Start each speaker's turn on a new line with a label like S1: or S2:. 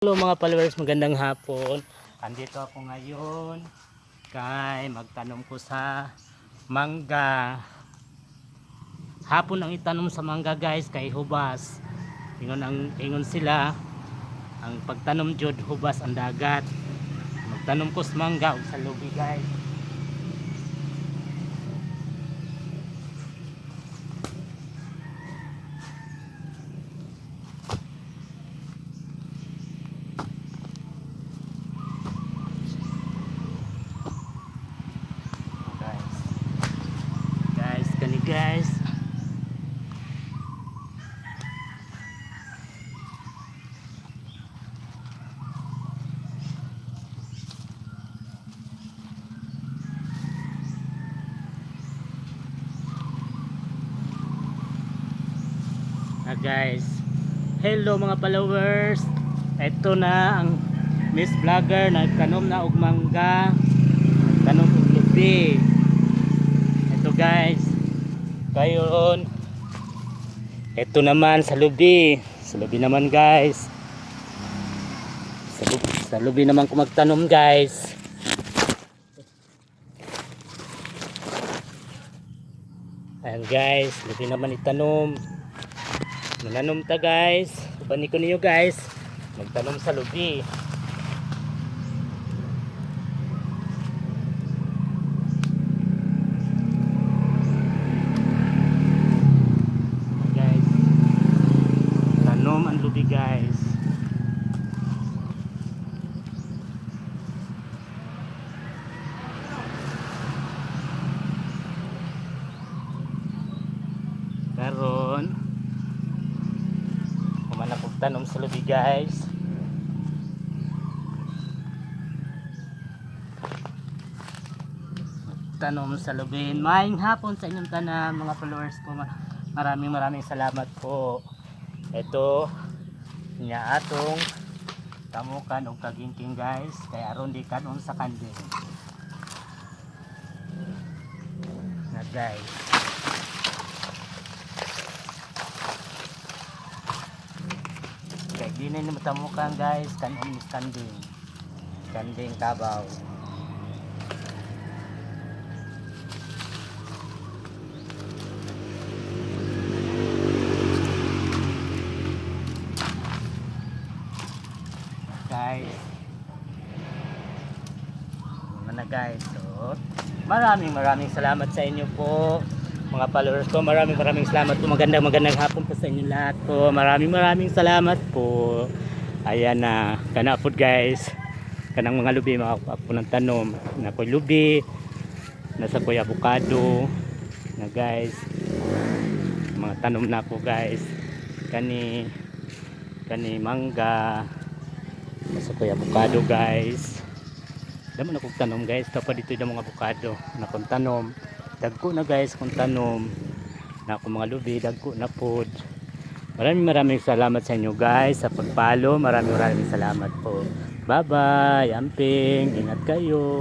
S1: Hello mga followers, magandang hapon. Andito ako ngayon kay magtanom ko sa mangga. Hapon ang itanom sa mangga guys kay hubas. Ingon sila ang pagtanom jud hubas ang dagat. Magtanom ko sa mangga ug sa lubi guys. Guys, guys, hello mga followers, ito na ang Miss Vlogger nagtanom na og mangga, nagtanom og lubi. Ito guys, ngayon ito naman sa lubi naman guys, sa lubi naman ko magtanom guys. Ayan guys, lubi naman itanom. Mananom ta guys, ubani ko ninyo guys magtanom sa lubi. Guys, tanom ang lubi guys. Karon tanom sa lubi guys. Tanom sa lubi. Maayong hapon sa inyong tanan mga followers ko. Maraming salamat po. Ito niya atong tamukan og kagingking guys kay aron di kanon sa kanding. Na guys. Kaya di na matamukan guys, kanon is kanding kabaw. Guys, mana guys, so maraming salamat sa inyo po mga followers ko. Maraming salamat po. Magandang hapon po sa inyo lahat po. Maraming salamat po. Ayan na, kana po guys. Kanang mga lubi, mga po ng tanom. Na po lubi, nasa po avocado. Na guys, mga tanom na po guys. Kani mangga. Nasa po avocado guys. Damo na kong tanom guys. Tapos dito yung mga avocado na kong tanom. Dagko na guys kung tanom na akong mga lubi, dagko na pod. Maraming salamat sa inyo guys sa pagpalo. Maraming salamat po. Bye bye, amping, ingat kayo.